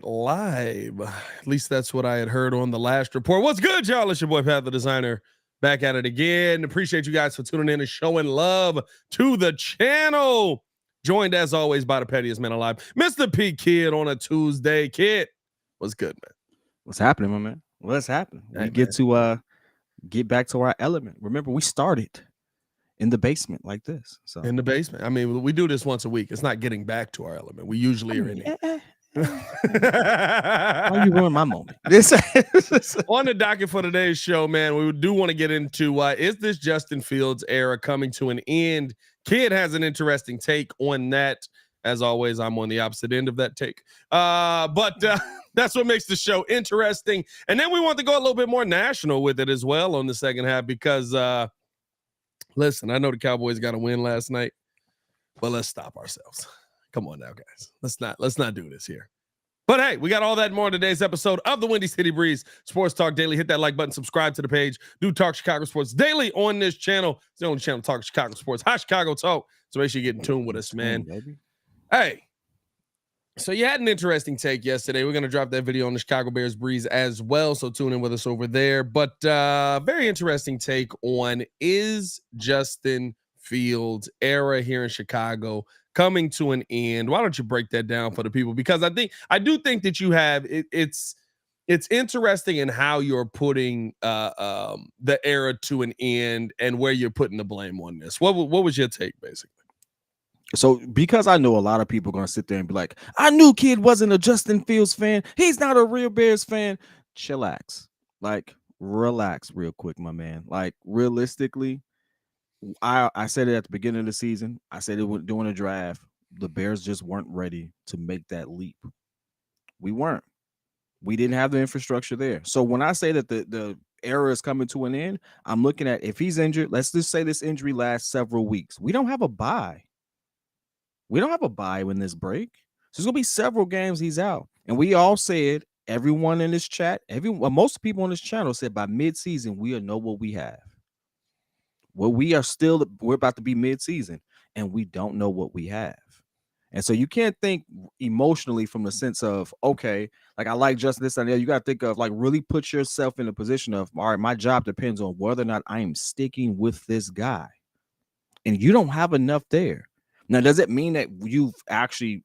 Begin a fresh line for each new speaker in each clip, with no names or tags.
Live. At least that's what I had heard on the last report. What's good, y'all? It's your boy Pat the Designer back at it again. Appreciate you guys for tuning in and showing love to the channel. Joined as always by the pettiest man alive, Mr. P.Kidd on a Tuesday. Kid, what's good, man?
What's happening, my man? What's happening?
Hey,
we get to get back to our element. Remember, we started in the basement like this. So
in the basement. I mean, we do this once a week. It's not getting back to our element. We usually are in here.
Why you ruin my moment?
On the docket for today's show, man, we do want to get into is this Justin Fields era coming to an end? Kid has an interesting take on that. As always, I'm on the opposite end of that take. But that's what makes the show interesting. And then we want to go a little bit more national with it as well on the second half because, listen, I know the Cowboys got a win last night, but let's stop ourselves. Come on now, guys. Let's not do this here. But hey, we got all that and more in today's episode of the Windy City Breeze Sports Talk Daily. Hit that like button, subscribe to the page. Do Talk Chicago Sports daily on this channel. It's the only channel talking Chicago sports. Hot Chicago Talk. So make sure you get in tune with us, man. Hey, so you had an interesting take yesterday. We're going to drop that video on the Chicago Bears Breeze as well. So tune in with us over there. But very interesting take on is Justin Fields era here in Chicago coming to an end. Why don't you break that down for the people? Because I do think that you have it's interesting in how you're putting the era to an end and where you're putting the blame on this. What was your take basically?
So because I know a lot of people are going to sit there and be like, I knew Kid wasn't a Justin Fields fan. He's not a real Bears fan. Chillax. Like, relax real quick, my man. Like, realistically, I said it at the beginning of the season. I said it during the draft. The Bears just weren't ready to make that leap. We weren't. We didn't have the infrastructure there. So when I say that the era is coming to an end, I'm looking at if he's injured, let's just say this injury lasts several weeks. We don't have a bye. We don't have a bye in this break. So there's going to be several games he's out. And we all said, everyone in this chat, most people on this channel said by mid-season, we'll know what we have. Well, we're about to be mid-season, and we don't know what we have. And so you can't think emotionally from the sense of, okay, like I like Justin this and that. You got to think of like really put yourself in a position of, all right, my job depends on whether or not I am sticking with this guy. And you don't have enough there. Now, does it mean that you've actually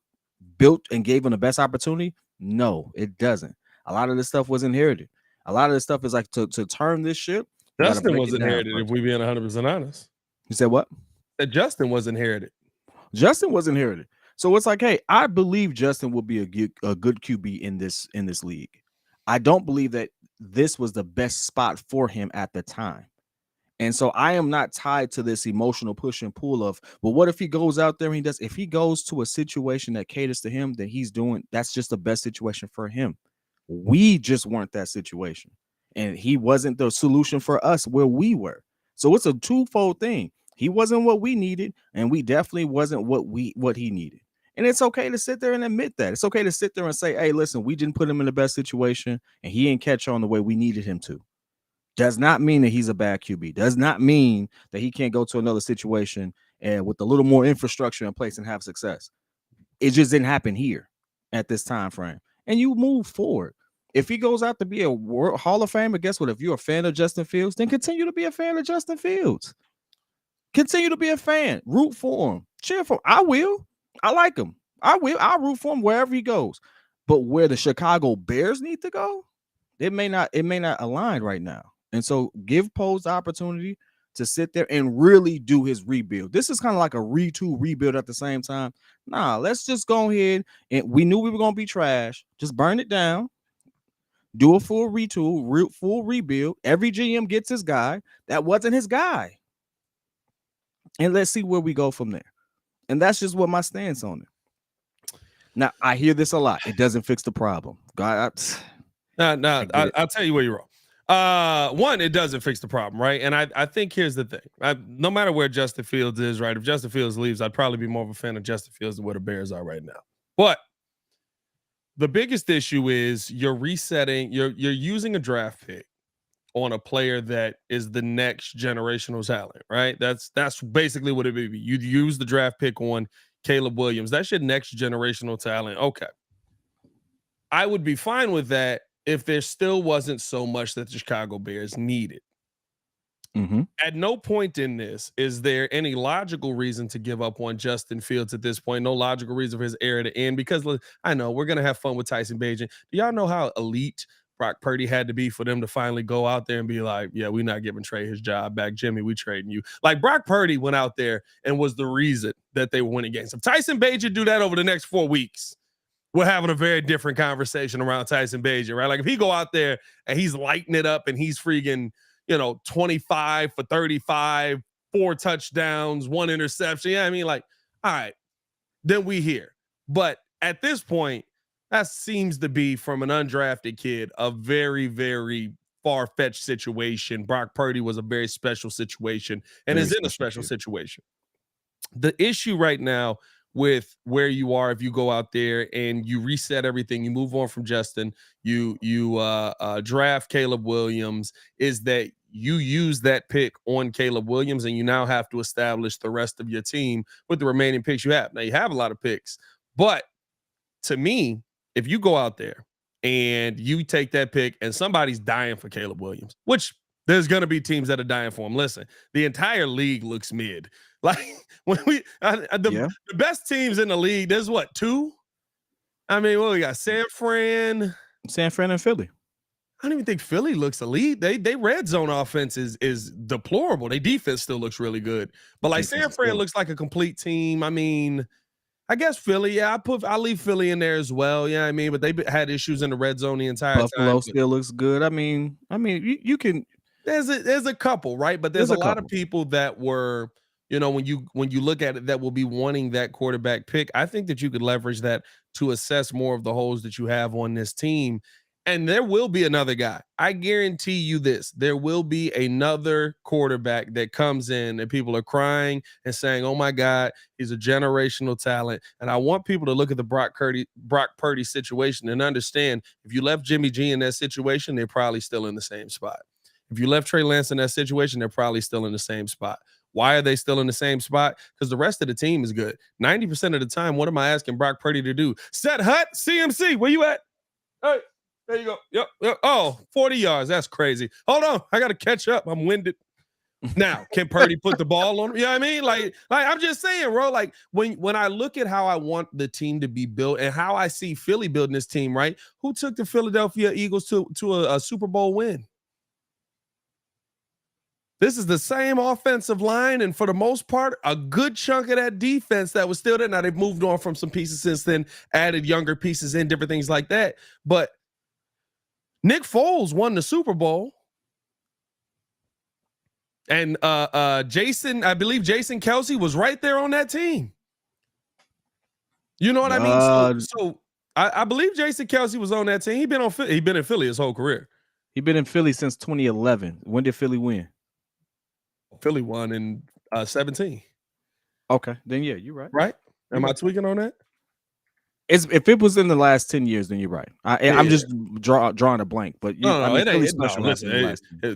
built and gave him the best opportunity? No, it doesn't. A lot of this stuff was inherited. A lot of this stuff is like to turn this ship.
Justin was inherited, if we being 100% honest.
You said what?
That Justin was inherited.
Justin was inherited. So it's like, hey, I believe Justin will be a good QB in this league. I don't believe that this was the best spot for him at the time. And so I am not tied to this emotional push and pull of, well, what if he goes out there and if he goes to a situation that caters to him, then that's just the best situation for him. We just weren't that situation. And he wasn't the solution for us where we were. So it's a twofold thing. He wasn't what we needed, and we definitely wasn't what he needed. And it's okay to sit there and admit that. It's okay to sit there and say, hey, listen, we didn't put him in the best situation, and he didn't catch on the way we needed him to. Does not mean that he's a bad QB. Does not mean that he can't go to another situation and with a little more infrastructure in place and have success. It just didn't happen here at this time frame. And you move forward. If he goes out to be a Hall of Famer, guess what? If you're a fan of Justin Fields, then continue to be a fan of Justin Fields. Continue to be a fan. Root for him. Cheer for him. I will. I like him. I will. I'll root for him wherever he goes. But where the Chicago Bears need to go, it may not align right now. And so give Poles the opportunity to sit there and really do his rebuild. This is kind of like a rebuild at the same time. Nah, let's just go ahead, and we knew we were going to be trash. Just burn it down. Do a full retool, full rebuild. Every GM gets his guy. That wasn't his guy. And let's see where we go from there. And that's just what my stance on it. Now, I hear this a lot. It doesn't fix the problem. God,
I'll tell you where you're wrong. One, it doesn't fix the problem, right? And I think here's the thing. No matter where Justin Fields is, right? If Justin Fields leaves, I'd probably be more of a fan of Justin Fields than where the Bears are right now. But the biggest issue is you're resetting, you're using a draft pick on a player that is the next generational talent, right? That's basically what it would be. You'd use the draft pick on Caleb Williams. That's your next generational talent. Okay. I would be fine with that if there still wasn't so much that the Chicago Bears needed.
Mm-hmm.
At no point in this is there any logical reason to give up on Justin Fields at this point. No logical reason for his era to end, because I know we're going to have fun with Tyson Bagent. Do y'all know how elite Brock Purdy had to be for them to finally go out there and be like, yeah, we're not giving Trey his job back. Jimmy, we trading you. Like, Brock Purdy went out there and was the reason that they were winning games. If Tyson Bagent do that over the next 4 weeks, we're having a very different conversation around Tyson Bagent, right? Like, if he go out there and he's lighting it up and he's freaking, 25 for 35, 4 touchdowns, 1 interception. Yeah, I mean, like, all right, then we hear. But at this point, that seems to be, from an undrafted kid, a very, very far-fetched situation. Brock Purdy was a very special situation and is in a special situation. The issue right now with where you are, if you go out there and you reset everything, you move on from Justin, you draft Caleb Williams, is that you use that pick on Caleb Williams and you now have to establish the rest of your team with the remaining picks you have. Now, you have a lot of picks, but to me, if you go out there and you take that pick and somebody's dying for Caleb Williams, which there's going to be teams that are dying for him. Listen, the entire league looks mid. Like, when the best teams in the league, there's what, 2? I mean, well, we got San Fran
and Philly.
I don't even think Philly looks elite. They red zone offense is deplorable. Their defense still looks really good, but like San Fran looks like a complete team. I mean, I guess Philly, yeah, I'll leave Philly in there as well. Yeah, I mean, but they had issues in the red zone the entire time.
Buffalo still looks good. I mean, you can.
There's a couple, right? But there's a lot of people that were, when you look at it, that will be wanting that quarterback pick. I think that you could leverage that to assess more of the holes that you have on this team. And there will be another guy. I guarantee you this. There will be another quarterback that comes in and people are crying and saying, oh my God, he's a generational talent. And I want people to look at the Brock Purdy situation and understand, if you left Jimmy G in that situation, they're probably still in the same spot. If you left Trey Lance in that situation, they're probably still in the same spot. Why are they still in the same spot? Because the rest of the team is good. 90% of the time, what am I asking Brock Purdy to do? Set hut, CMC, where you at? Hey. There you go. Yep. Oh, 40 yards. That's crazy. Hold on. I got to catch up. I'm winded. Now, can Purdy put the ball on him? You know what I mean? Like I'm just saying, bro, like when I look at how I want the team to be built and how I see Philly building this team, right? Who took the Philadelphia Eagles to a Super Bowl win? This is the same offensive line, and for the most part, a good chunk of that defense that was still there. Now, they've moved on from some pieces since then, added younger pieces in, different things like that. But Nick Foles won the Super Bowl. And I believe Jason Kelsey was right there on that team. You know what I mean? So I believe Jason Kelsey was on that team. He'd been in Philly his whole career.
He's been in Philly since 2011. When did Philly win?
Philly won in 17.
Okay, then yeah, you're right.
Right? Am I tweaking on that?
If it was in the last 10 years, then you're right. I'm just drawing a blank, but
no, it ain't. Listen,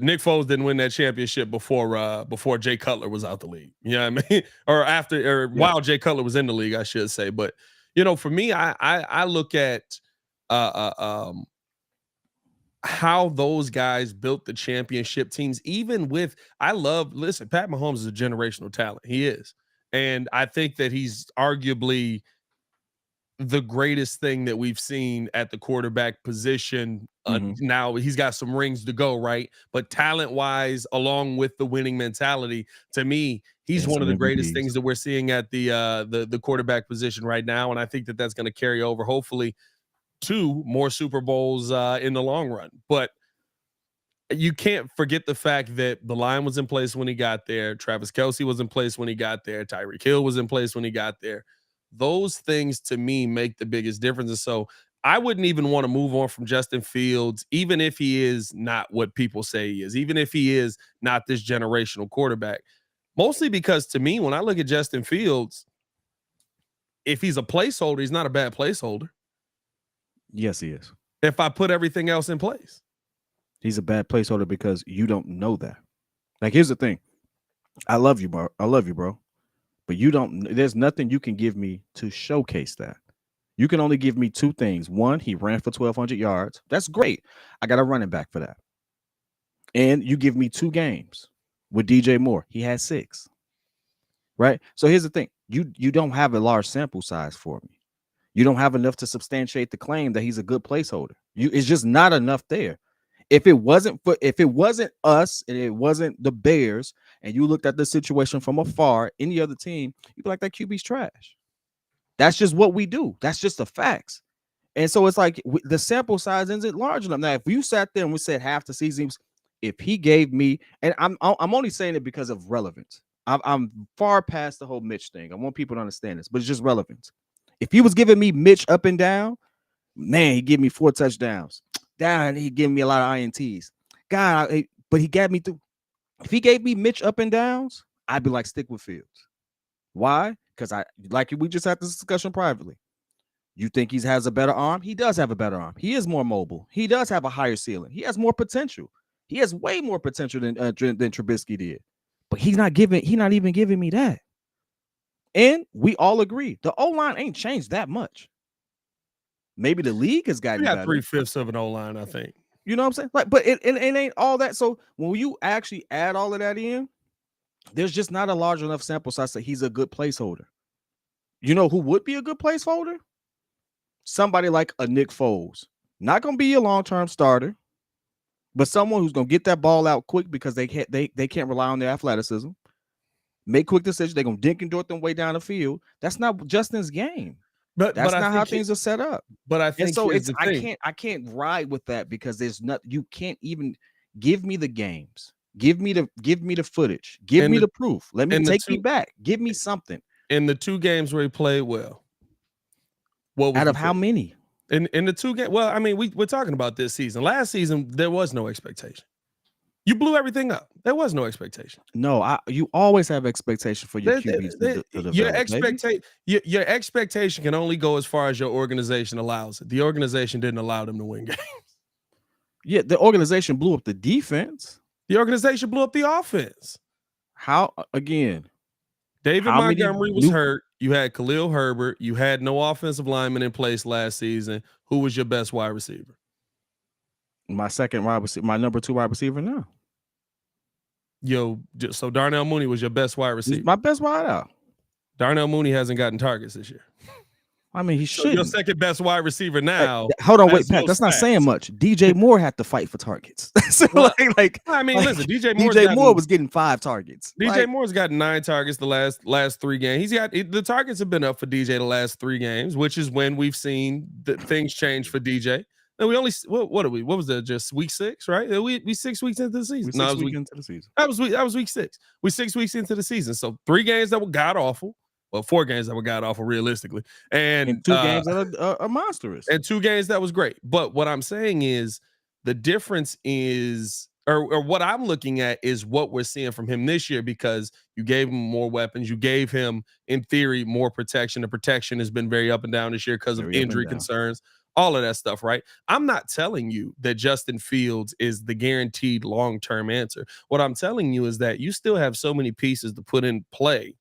Nick Foles didn't win that championship before Jay Cutler was out the league. You know what I mean? Or after, while Jay Cutler was in the league, I should say. But for me, I look at how those guys built the championship teams. Even with, Pat Mahomes is a generational talent. He is, and I think that he's arguably the greatest thing that we've seen at the quarterback position. Now he's got some rings to go, right? But talent-wise, along with the winning mentality, to me, he's one of the greatest things that we're seeing at the quarterback position right now. And I think that that's going to carry over, hopefully, to more Super Bowls in the long run. But you can't forget the fact that the line was in place when he got there. Travis Kelce was in place when he got there. Tyreek Hill was in place when he got there. Those things, to me, make the biggest difference. And so I wouldn't even want to move on from Justin Fields, even if he is not what people say he is, even if he is not this generational quarterback. Mostly because, to me, when I look at Justin Fields, if he's a placeholder, he's not a bad placeholder.
Yes, he is.
If I put everything else in place.
He's a bad placeholder because you don't know that. Like, here's the thing. I love you, bro. But you don't, there's nothing you can give me to showcase that. You can only give me two things. One, he ran for 1,200 yards. That's great. I got a running back for that. And you give me 2 games with DJ Moore. He had 6. Right? So here's the thing. You don't have a large sample size for me. You don't have enough to substantiate the claim that he's a good placeholder. It's just not enough there. If it wasn't us and it wasn't the Bears, and you looked at the situation from afar, any other team, you'd be like, that QB's trash. That's just what we do. That's just the facts. And so it's like the sample size isn't large enough. Now, if you sat there and we said half the season, if he gave me, and I'm only saying it because of relevance. I'm far past the whole Mitch thing. I want people to understand this, but it's just relevance. If he was giving me Mitch up and down, man, he gave me 4 touchdowns. Down, he gave me a lot of INTs. God, but he got me through. If he gave me Mitch up and downs, I'd be like, stick with Fields. Why? Because we just had this discussion privately. You think he has a better arm? He does have a better arm. He is more mobile. He does have a higher ceiling. He has more potential. He has way more potential than Trubisky did. But he's not even giving me that. And we all agree the O-line ain't changed that much. Maybe the league has gotten better.
3/5 of an O-line, I think.
You know what I'm saying? Like, but it ain't all that. So when you actually add all of that in, there's just not a large enough sample size that he's a good placeholder. You know who would be a good placeholder? Somebody like a Nick Foles. Not going to be a long-term starter, but someone who's going to get that ball out quick because they can't rely on their athleticism. Make quick decisions. They're going to dink and dort them way down the field. That's not Justin's game. That's not how things are set up.
But I think
so I can't ride with that because there's not. You can't even give me the games. Give me the footage. Give me the proof. Let me take me back. Give me something.
In the 2 games where he played well,
what was out of how many?
In the 2 games? Well, I mean, we're talking about this season. Last season, there was no expectation. You blew everything up. There was no expectation.
No, you always have expectation for your QBs.
Your expectation can only go as far as your organization allows it. The organization didn't allow them to win games.
Yeah, the organization blew up the defense.
The organization blew up the offense.
How again?
David Montgomery was hurt. You had Khalil Herbert. You had no offensive lineman in place last season. Who was your best wide receiver?
My second wide receiver, my number 2 wide receiver now.
So Darnell Mooney was your best wide receiver.
He's my best wide out.
Darnell Mooney hasn't gotten targets this year.
I mean, he should.
Your second best wide receiver now.
Hold on, wait, Pat. That's not saying much. DJ Moore had to fight for targets. So
listen, DJ
Moore was getting 5 targets.
DJ Moore's gotten 9 targets the last 3 games. The targets have been up for DJ the last 3 games, which is when we've seen things change for DJ. And we only what was that? Just week 6, right? We 6 weeks into the season.
No, week into the season.
That was week 6. We 6 weeks into the season. So 3 games that were god awful. Well, 4 games that were god awful realistically, and
2 games that are monstrous,
and 2 games that was great. But what I'm saying is the difference is, or what I'm looking at is what we're seeing from him this year, because you gave him more weapons. You gave him, in theory, more protection. The protection has been very up and down this year because of injury concerns. All of that stuff, right? I'm not telling you that Justin Fields is the guaranteed long-term answer. What I'm telling you is that you still have so many pieces to put in play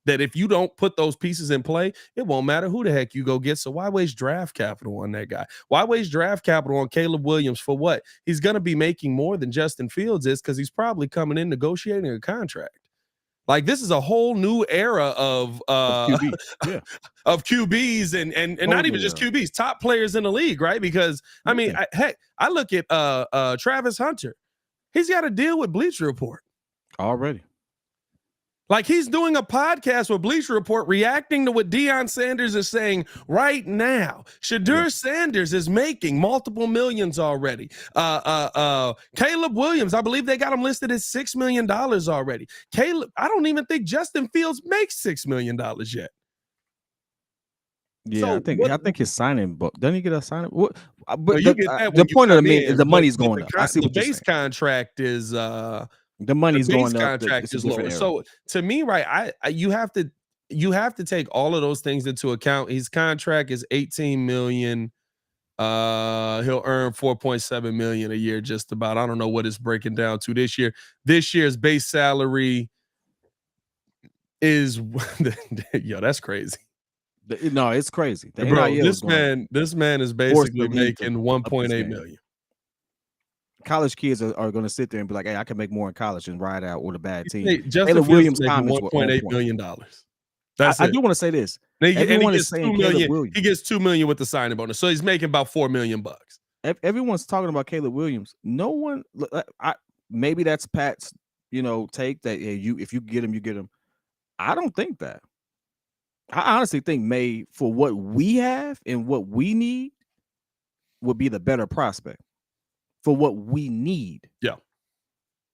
that if you don't put those pieces in play, it won't matter who the heck you go get. So why waste draft capital on that guy? Why waste draft capital on Caleb Williams for what? He's going to be making more than Justin Fields is because he's probably coming in negotiating a contract. Like, this is a whole new era of QBs, of QBs and not even just QBs, top players in the league, right? Because I mean, I look at Travis Hunter. He's got to deal with Bleacher Report
already.
Like, he's doing a podcast with Bleacher Report reacting to what Deion Sanders is saying right now. Shadur Sanders is making multiple millions already. Caleb Williams, I believe they got him listed at $6 million already. I don't even think Justin Fields makes $6 million yet.
Yeah, so I think his signing book. Doesn't he get a signing? But the point of the money's going up. I see what
the base contract is.
The money's going up.
Contract is lower. So to me, right, you have to take all of those things into account. His contract is $18 million. He'll earn $4.7 million a year, just about. I don't know what it's breaking down to this year. This year's base salary is that's crazy.
No, it's crazy. The
Bro,
NIL is going
this man is
force the
basically
league to
making
up this
1.8
game.
million.
College kids are going to sit there and be like, "Hey, I can make more in college and ride out with a bad team."
Justin
Caleb
Fields
Williams'
is making
comments were on
$1.8
point.
million. That's
I
it.
do want to say this.
And
Everyone
he
is
gets
saying
2
Caleb
million.
Williams.
He gets 2 million with the signing bonus, so he's making about $4 million.
Everyone's talking about Caleb Williams. No one. Maybe that's Pat's, take that if you get him, you get him. I don't think that. I honestly think May, for what we have and what we need, would be the better prospect for what we need.
Yeah.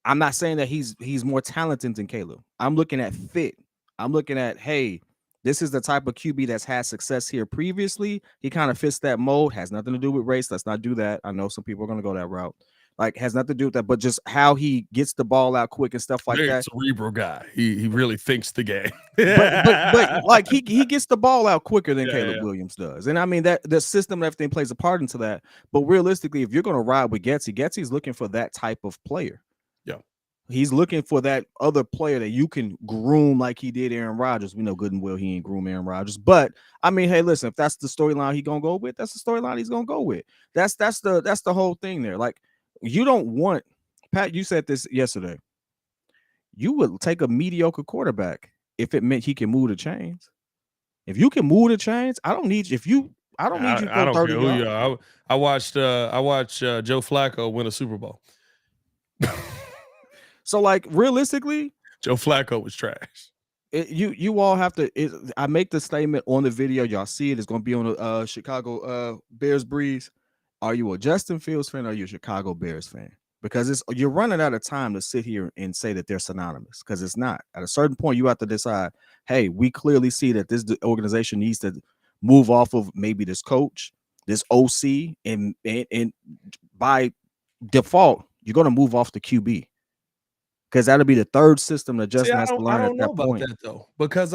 I'm not saying that he's more talented than Caleb. I'm looking at fit. I'm looking at, hey, this is the type of QB that's had success here previously. He kind of fits that mold. Has nothing to do with race. Let's not do that. I know some people are going to go that route. Like, has nothing to do with that, but just how he gets the ball out quick and stuff like
Very
that.
cerebral guy. He really thinks the game.
but like he gets the ball out quicker than Caleb
yeah.
Williams does. And I mean that the system and everything plays a part into that. But realistically, if you're going to ride with Getsy's looking for that type of player.
Yeah.
He's looking for that other player that you can groom like he did Aaron Rodgers. We know good and well he ain't groom Aaron Rodgers. But I mean, hey, listen, if that's the storyline he's gonna go with, that's the storyline he's gonna go with. That's the whole thing there. Like, you don't want, Pat, you said this yesterday. You would take a mediocre quarterback if it meant he can move the chains. If you can move the chains, I don't need you. I don't need you to go 30
care who you are. I watched Joe Flacco win a Super Bowl.
So, like, realistically,
Joe Flacco was trash.
You all have to. I make the statement on the video. Y'all see it. It's going to be on the Chicago Bears Breeze. Are you a Justin Fields fan or are you a Chicago Bears fan? Because you're running out of time to sit here and say that they're synonymous, because it's not. At a certain point, you have to decide, hey, we clearly see that this organization needs to move off of maybe this coach, this OC, and by default, you're going to move off the QB. Because that'll be the third system that Justin has to learn at that point.
That though, because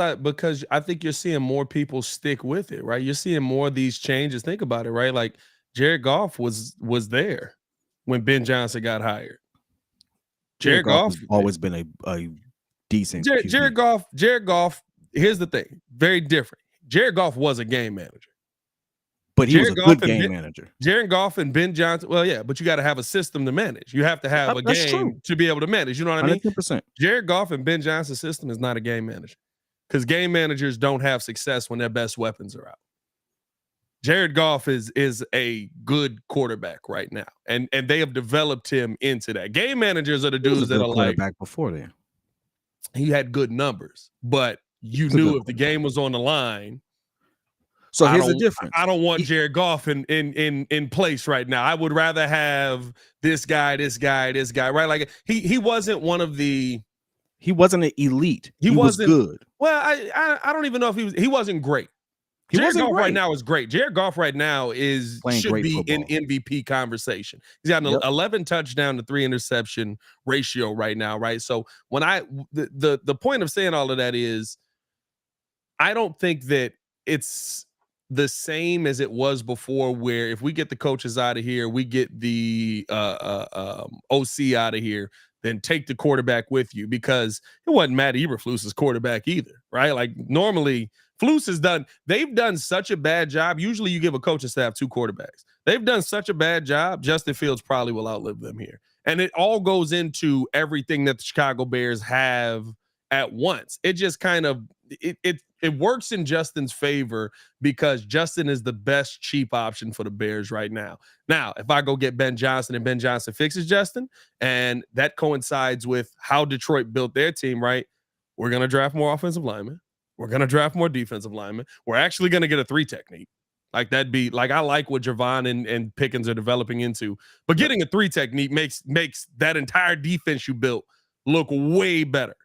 I think you're seeing more people stick with it, right? You're seeing more of these changes. Think about it, right? Like Jared Goff was there when Ben Johnson got hired. Jared Goff
has always been a decent
Jared Goff. Here's the thing, very different. Jared Goff was a game manager.
But he was a good game manager.
Jared Goff and Ben Johnson. Well, yeah, but you got to have a system to manage. You have to have a game to be able to manage. You know what I mean?
100%.
Jared Goff and Ben Johnson's system is not a game manager, because game managers don't have success when their best weapons are out. Jared Goff is a good quarterback right now, and they have developed him into that. Game managers are the dudes that are like
back before then.
He had good numbers, but you knew if the game was on the line.
So here's the difference.
I don't want Jared Goff in place right now. I would rather have this guy, right? Like he wasn't one of the.
He wasn't an elite. He was good.
Well, I don't even know if he wasn't great. Jared Goff right now is great. Jared Goff right now should be in MVP conversation. He's got an 11 touchdown to 3 interception ratio right now, right? So when the point of saying all of that is, I don't think that it's the same as it was before, where if we get the coaches out of here, we get the OC out of here, then take the quarterback with you, because it wasn't Matt Eberflus's quarterback either, right? Like normally Flus they've done such a bad job. Usually you give a coaching staff 2 quarterbacks. They've done such a bad job. Justin Fields probably will outlive them here. And it all goes into everything that the Chicago Bears have at once. It just kind of, it works in Justin's favor, because Justin is the best cheap option for the Bears right now. Now, if I go get Ben Johnson and Ben Johnson fixes Justin, and that coincides with how Detroit built their team, right? We're going to draft more offensive linemen. We're going to draft more defensive linemen. We're actually going to get a 3 technique. Like that'd be like, I like what Javon and Pickens are developing into, but getting a 3 technique makes that entire defense you built look way better.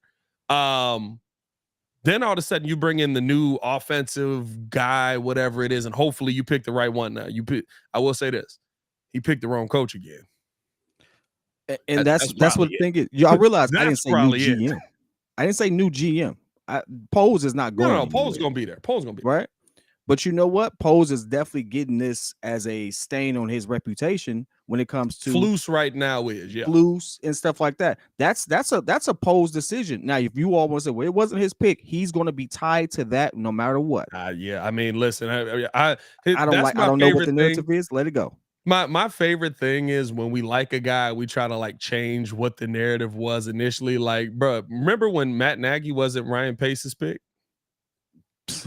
Then all of a sudden you bring in the new offensive guy, whatever it is, and hopefully you pick the right one. Now I will say this: he picked the wrong coach again,
and that's what the thing is. I realized I didn't say new GM. I didn't say new GM. Poles is not going.
No, Poles gonna be there. Poles gonna be
right. But you know what? Pose is definitely getting this as a stain on his reputation when it comes to
Flus right now is
flus and stuff like that. That's a Pose decision. Now, if you all want to say, well, it wasn't his pick, he's going to be tied to that no matter what.
Yeah. I mean, listen,
I don't know what the narrative is. Let it go.
My favorite thing is when we like a guy, we try to like change what the narrative was initially. Like, bro, remember when Matt Nagy wasn't Ryan Pace's pick?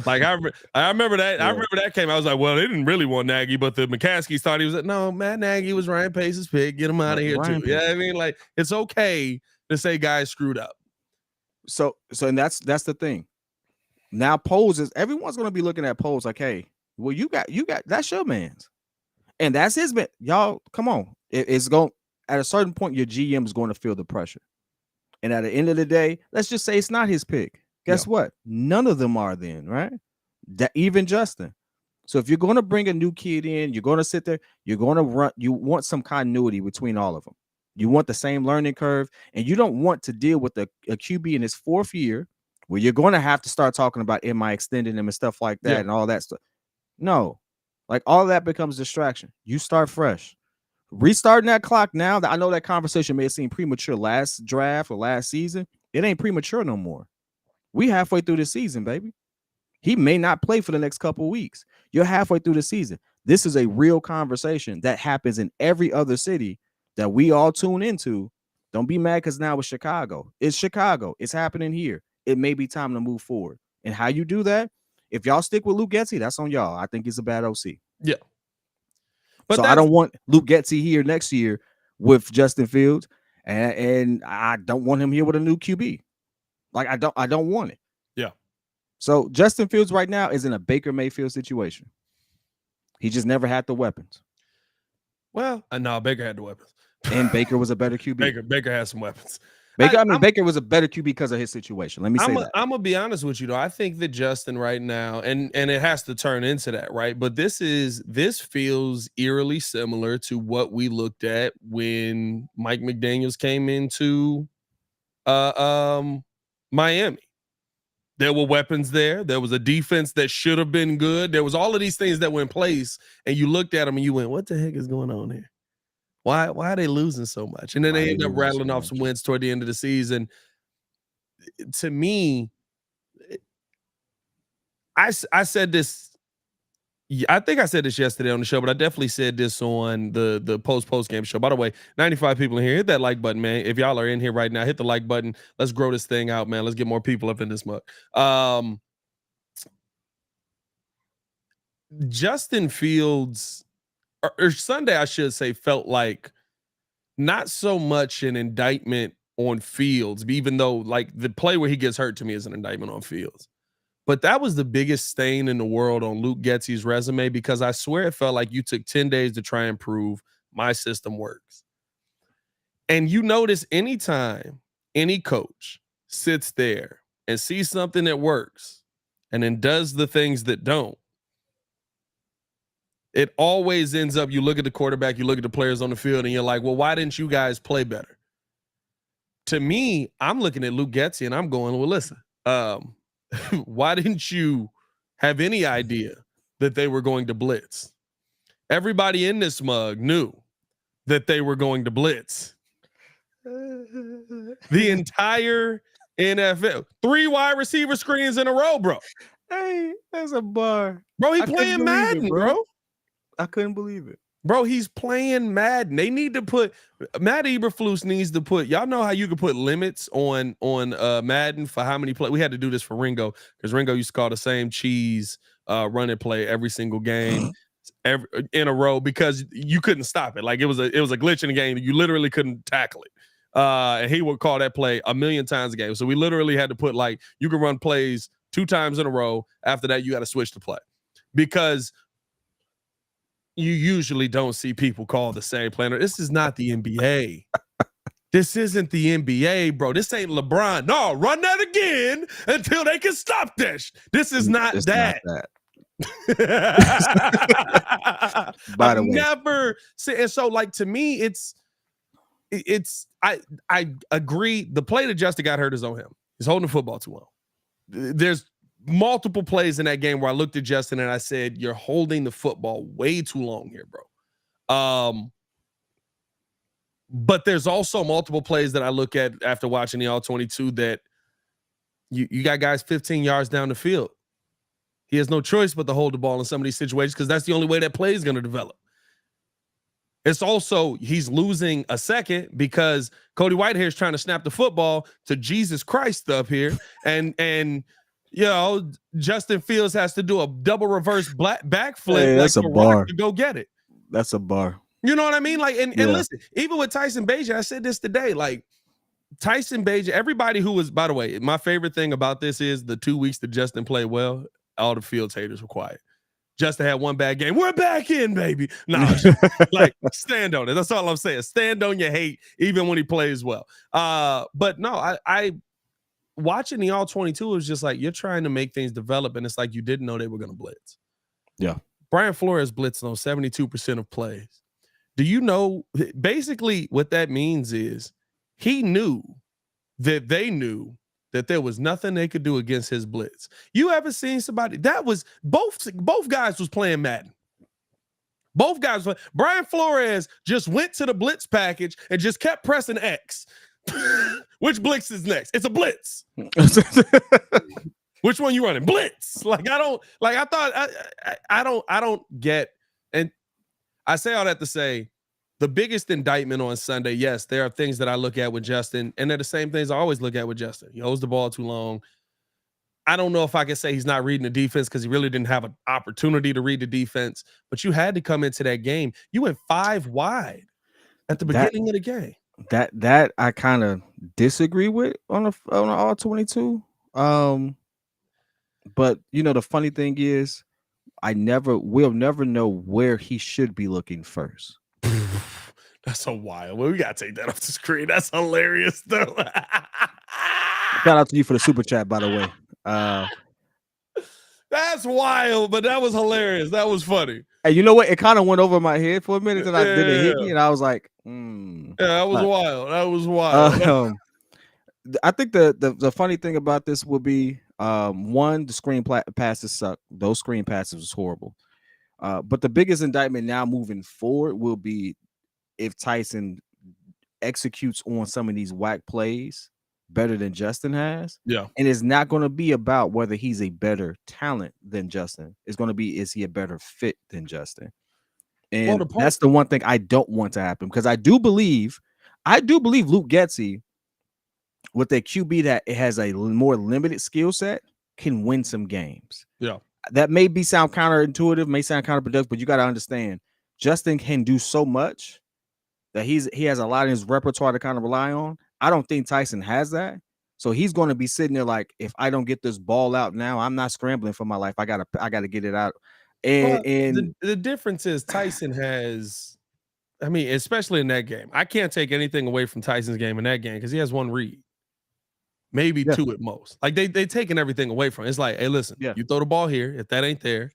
Like I remember that. Yeah. I remember that came. I was like, well, they didn't really want Nagy, but the McCaskies thought he was like, no, Matt Nagy was Ryan Pace's pick. Get him out of here too. Yeah, I mean, like it's okay to say guys screwed up.
So and that's the thing. Now Pose is everyone's gonna be looking at Pose like, hey, well, you got that's your man's. And that's his man. Y'all, come on. It's going at a certain point, your GM is going to feel the pressure. And at the end of the day, let's just say it's not his pick. Guess what? None of them are then, right? Even Justin. So if you're going to bring a new kid in, you're going to sit there, you're going to run, you want some continuity between all of them. You want the same learning curve, and you don't want to deal with a QB in his fourth year where you're going to have to start talking about, am I extending him and stuff like that and all that stuff. No. Like all of that becomes distraction. You start fresh. Restarting that clock now. That I know that conversation may have seemed premature last draft or last season. It ain't premature no more. We halfway through the season, baby. He may not play for the next couple of weeks. You're halfway through the season. This is a real conversation that happens in every other city that we all tune into. Don't be mad because now it's Chicago. It's Chicago. It's happening here. It may be time to move forward. And how you do that? If y'all stick with Luke Getsy, that's on y'all. I think he's a bad OC.
Yeah.
But so I don't want Luke Getsy here next year with Justin Fields, and I don't want him here with a new QB. Like I don't want it.
Yeah.
So Justin Fields right now is in a Baker Mayfield situation. He just never had the weapons.
Well, no, Baker had the weapons.
And Baker was a better QB.
Baker had some weapons.
Baker was a better QB because of his situation. Let me say that.
I'm gonna be honest with you though. I think that Justin right now, and it has to turn into that, right? But this feels eerily similar to what we looked at when Mike McDaniels came into Miami. There were weapons there. There was a defense that should have been good. There was all of these things that were in place, and you looked at them and you went, "What the heck is going on here? Why are they losing so much?" And then they end up rattling off some wins toward the end of the season. To me, I said this. I think I said this yesterday on the show, but I definitely said this on the post game show. By the way, 95 people in here. Hit that like button, man. If y'all are in here right now, hit the like button. Let's grow this thing out, man. Let's get more people up in this mug. Justin Fields, or Sunday, I should say, felt like not so much an indictment on Fields, even though like the play where he gets hurt to me is an indictment on Fields. But that was the biggest stain in the world on Luke Getsy's resume, because I swear it felt like you took 10 days to try and prove my system works. And you notice anytime any coach sits there and sees something that works and then does the things that don't, it always ends up, you look at the quarterback, you look at the players on the field, and you're like, well, why didn't you guys play better? To me, I'm looking at Luke Getsy and I'm going, well, listen, why didn't you have any idea that they were going to blitz? Everybody in this mug knew that they were going to blitz. The entire NFL, 3 wide receiver screens in a row, bro.
Hey, that's a bar.
Bro, he playing Madden, bro.
I couldn't believe it.
Bro, he's playing Madden. They need to put Matt Eberflus needs to put. Y'all know how you can put limits on Madden for how many play. We had to do this for Ringo because Ringo used to call the same cheese run and play every single game in a row because you couldn't stop it. Like it was a glitch in the game. You literally couldn't tackle it. And he would call that play a million times a game. So we literally had to put like you can run plays 2 times in a row. After that, you got to switch to play because you usually don't see people call the same play. This is not the NBA. This isn't the NBA, bro. This ain't LeBron. No, run that again until they can stop this. This is not that.
By the way,
never say. And so, like to me, it's. I agree. The play that Justin got hurt is on him. He's holding the football too well. There's multiple plays in that game where I looked at Justin and I said, "You're holding the football way too long here, bro." But there's also multiple plays that I look at after watching the All-22 that you got guys 15 yards down the field. He has no choice but to hold the ball in some of these situations because that's the only way that play is going to develop. It's also he's losing a second because Cody Whitehair is trying to snap the football to Jesus Christ up here, and you know Justin Fields has to do a double reverse backflip
Hey, that's
like
a
the
bar.
Rock to go get it.
That's a bar.
You know what I mean? Like, and listen, even with Tyson Bagent, I said this today, like Tyson Bagent, everybody who was, by the way, my favorite thing about this is the 2 weeks that Justin played well, all the Fields haters were quiet. Justin had one bad game. We're back in, baby. No, like stand on it. That's all I'm saying. Stand on your hate, even when he plays well. But no, I watching the All-22 was just like you're trying to make things develop, and it's like you didn't know they were going to blitz.
Yeah,
Brian Flores blitzed on 72% of plays. Do you know basically what that means is he knew that they knew that there was nothing they could do against his blitz. You ever seen somebody that was both guys was playing Madden. Both guys, Brian Flores just went to the blitz package and just kept pressing X. Which blitz is next? It's a blitz. Which one you running? Blitz. Like I don't get, and I say all that to say the biggest indictment on Sunday, yes, there are things that I look at with Justin, and they're the same things I always look at with Justin. He holds the ball too long. I don't know if I can say he's not reading the defense because he really didn't have an opportunity to read the defense, but you had to come into that game. You went 5 wide at the beginning of the game.
That I kind of disagree with on an All-22. But you know, the funny thing is, we'll never know where he should be looking first.
That's so wild. Well, we gotta take that off the screen. That's hilarious, though.
Shout out to you for the super chat, by the way.
That's wild, but that was hilarious. That was funny.
Hey, you know what? It kind of went over my head for a minute, and then it hit me, and I was like,
Yeah, that was wild. That was wild.
I think the funny thing about this will be one, the screen passes suck. Those screen passes was horrible. But the biggest indictment now moving forward will be if Tyson executes on some of these whack plays better than Justin has.
Yeah.
And it's not going to be about whether he's a better talent than Justin. It's going to be, is he a better fit than Justin? And that's the one thing I don't want to happen, because I do believe Luke Getsy, with a QB that has a more limited skill set, can win some games.
Yeah.
That may sound counterintuitive, may sound counterproductive, but you got to understand, Justin can do so much that he has a lot in his repertoire to kind of rely on. I don't think Tyson has that. So he's going to be sitting there like, if I don't get this ball out now, I'm not scrambling for my life. I gotta get it out. And
the difference is Tyson has, I mean, especially in that game, I can't take anything away from Tyson's game in that game because he has one read. Maybe two at most. Like they taking everything away from it. It's like, hey, listen, you throw the ball here. If that ain't there,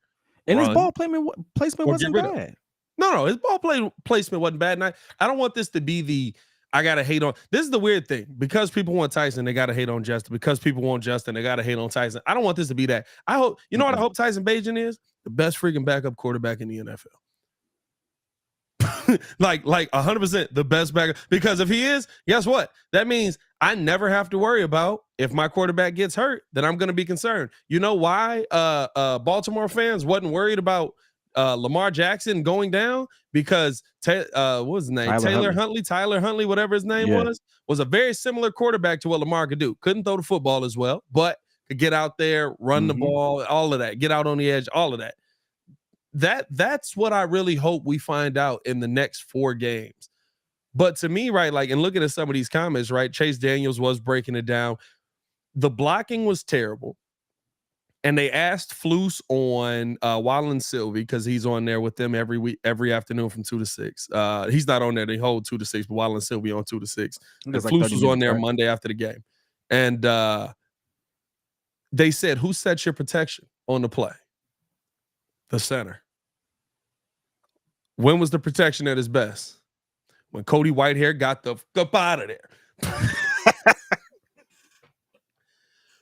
and his ball placement wasn't bad.
No, his ball placement wasn't bad. And I don't want this to be I gotta hate on. This is the weird thing, because people want Tyson, they gotta hate on Justin. Because people want Justin, they gotta hate on Tyson. I don't want this to be that. I hope what I hope Tyson Bagent is? The best freaking backup quarterback in the NFL. like 100% the best backup, because if he is, guess what? That means I never have to worry about if my quarterback gets hurt, then I'm going to be concerned. You know why Baltimore fans wasn't worried about Lamar Jackson going down? Because what was his name? Tyler Huntley, whatever his name was a very similar quarterback to what Lamar could do. Couldn't throw the football as well, but could get out there, run the ball, all of that, get out on the edge, all of that. That's what I really hope we find out in the next 4 games. But to me, right, like, and looking at some of these comments, right, Chase Daniels was breaking it down. The blocking was terrible. And they asked Flus on Wallen Sylvie, because he's on there with them every week, every afternoon from 2 to 6. He's not on there. They hold 2 to 6, but Wallen Sylvie on 2 to 6. And Flus was on there Monday after the game. And they said, who sets your protection on the play? The center. When was the protection at its best? When Cody Whitehair got the up out of there.